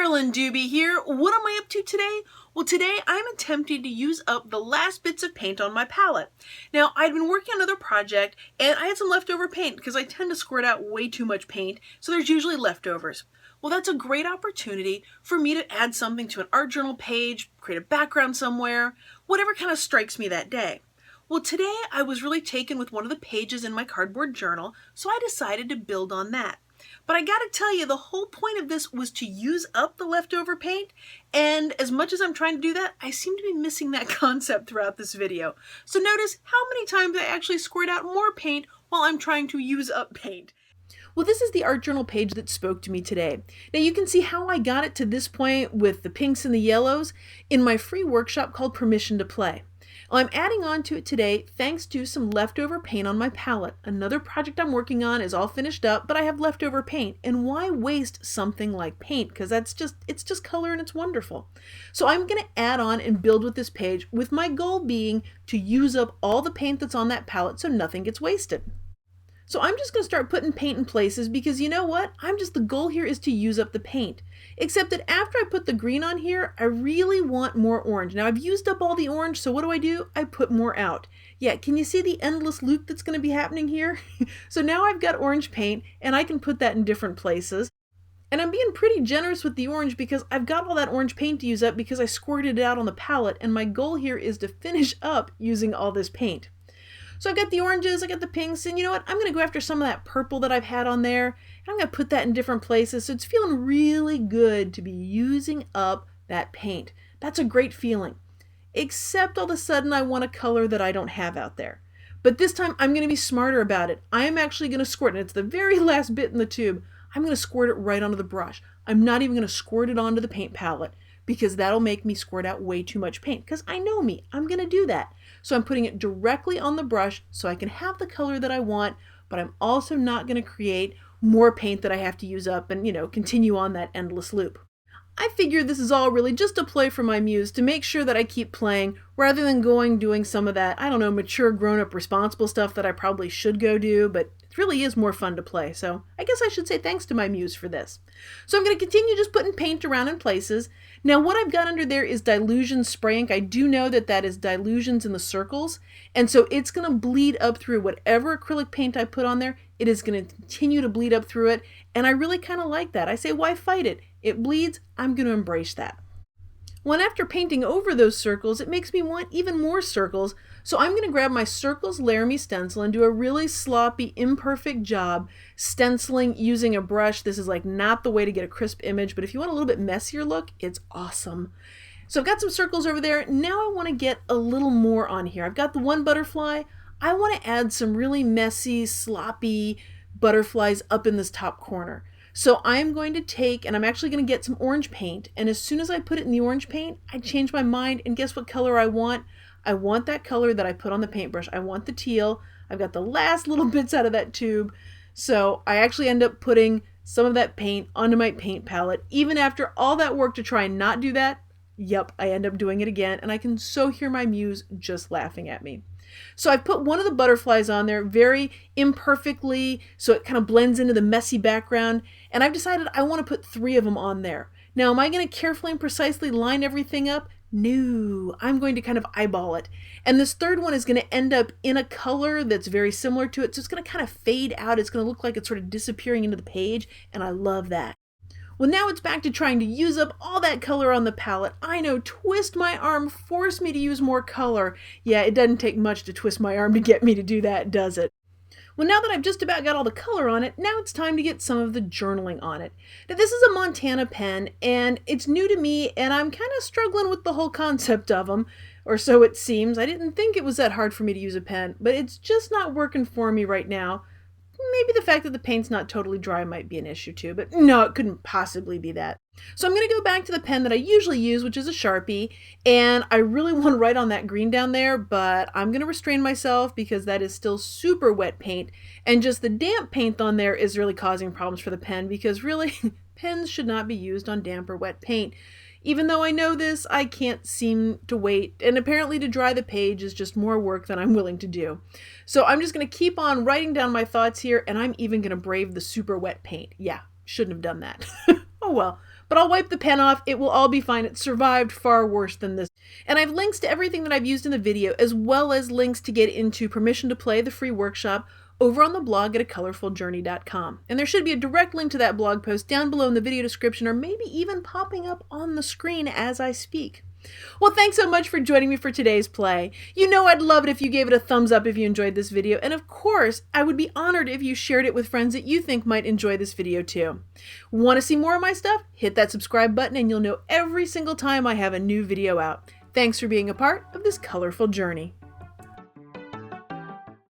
Carolyn Dube here. What am I up to today? Well, today I'm attempting to use up the last bits of paint on my palette. Now, I'd been working on another project and I had some leftover paint because I tend to squirt out way too much paint, so there's usually leftovers. Well, that's a great opportunity for me to add something to an art journal page, create a background somewhere, whatever kind of strikes me that day. Well, today I was really taken with one of the pages in my cardboard journal, so I decided to build on that. But I gotta tell you, the whole point of this was to use up the leftover paint, and as much as I'm trying to do that, I seem to be missing that concept throughout this video. So notice how many times I actually squirt out more paint while I'm trying to use up paint. Well, this is the art journal page that spoke to me today. Now you can see how I got it to this point with the pinks and the yellows in my free workshop called Permission to Play. Well, I'm adding on to it today thanks to some leftover paint on my palette. Another project I'm working on is all finished up, but I have leftover paint. And why waste something like paint? Because it's just color and it's wonderful. So I'm going to add on and build with this page, with my goal being to use up all the paint that's on that palette so nothing gets wasted. So I'm just going to start putting paint in places because you know what? The goal here is to use up the paint. Except that after I put the green on here, I really want more orange. Now I've used up all the orange, so what do? I put more out. Yeah, can you see the endless loop that's going to be happening here? So now I've got orange paint and I can put that in different places. And I'm being pretty generous with the orange because I've got all that orange paint to use up because I squirted it out on the palette, and my goal here is to finish up using all this paint. So I've got the oranges, I got the pinks, and you know what? I'm going to go after some of that purple that I've had on there, and I'm going to put that in different places. So it's feeling really good to be using up that paint. That's a great feeling. Except all of a sudden I want a color that I don't have out there. But this time I'm going to be smarter about it. I am actually going to squirt, and it's the very last bit in the tube. I'm going to squirt it right onto the brush. I'm not even going to squirt it onto the paint palette, because that'll make me squirt out way too much paint, because I know me, I'm going to do that. So I'm putting it directly on the brush so I can have the color that I want, but I'm also not going to create more paint that I have to use up and, continue on that endless loop. I figure this is all really just a play for my muse to make sure that I keep playing rather than doing some of that, mature, grown-up, responsible stuff that I probably should go do, but it really is more fun to play. So I guess I should say thanks to my muse for this. So I'm going to continue just putting paint around in places. Now what I've got under there is Dylusion spray ink. I do know that is Dylusions in the circles, and so it's going to bleed up through whatever acrylic paint I put on there. It is going to continue to bleed up through it, and I really kind of like that. I say, why fight it? It bleeds, I'm going to embrace that. Well, after painting over those circles, it makes me want even more circles, so I'm going to grab my Circles Laramie stencil and do a really sloppy, imperfect job stenciling using a brush. This is not the way to get a crisp image, but if you want a little bit messier look, it's awesome. So I've got some circles over there. Now I want to get a little more on here. I've got the one butterfly. I want to add some really messy, sloppy butterflies up in this top corner. So I'm going to take, and I'm actually going to get some orange paint, and as soon as I put it in the orange paint, I change my mind, and guess what color I want? I want that color that I put on the paintbrush. I want the teal. I've got the last little bits out of that tube, so I actually end up putting some of that paint onto my paint palette. Even after all that work to try and not do that, yep, I end up doing it again, and I can so hear my muse just laughing at me. So I put one of the butterflies on there very imperfectly so it kind of blends into the messy background, and I've decided I want to put 3 of them on there. Now am I going to carefully and precisely line everything up? No, I'm going to kind of eyeball it. And this third one is going to end up in a color that's very similar to it, so it's going to kind of fade out. It's going to look like it's sort of disappearing into the page, and I love that. Well, now it's back to trying to use up all that color on the palette. I know, twist my arm, force me to use more color. Yeah, it doesn't take much to twist my arm to get me to do that, does it? Well, now that I've just about got all the color on it, now it's time to get some of the journaling on it. Now, this is a Montana pen, and it's new to me, and I'm kind of struggling with the whole concept of them, or so it seems. I didn't think it was that hard for me to use a pen, but it's just not working for me right now. Maybe the fact that the paint's not totally dry might be an issue too, but no, it couldn't possibly be that. So I'm going to go back to the pen that I usually use, which is a Sharpie, and I really want to write on that green down there, but I'm going to restrain myself because that is still super wet paint, and just the damp paint on there is really causing problems for the pen because really, pens should not be used on damp or wet paint. Even though I know this, I can't seem to wait, and apparently to dry the page is just more work than I'm willing to do. So I'm just going to keep on writing down my thoughts here, and I'm even going to brave the super wet paint. Yeah, shouldn't have done that. Oh Oh well. But I'll wipe the pen off. It will all be fine. It survived far worse than this. And I have links to everything that I've used in the video, as well as links to get into Permission to Play, the free workshop, over on the blog at acolorfuljourney.com. And there should be a direct link to that blog post down below in the video description, or maybe even popping up on the screen as I speak. Well, thanks so much for joining me for today's play. You know I'd love it if you gave it a thumbs up if you enjoyed this video, and of course, I would be honored if you shared it with friends that you think might enjoy this video too. Want to see more of my stuff? Hit that subscribe button and you'll know every single time I have a new video out. Thanks for being a part of this colorful journey.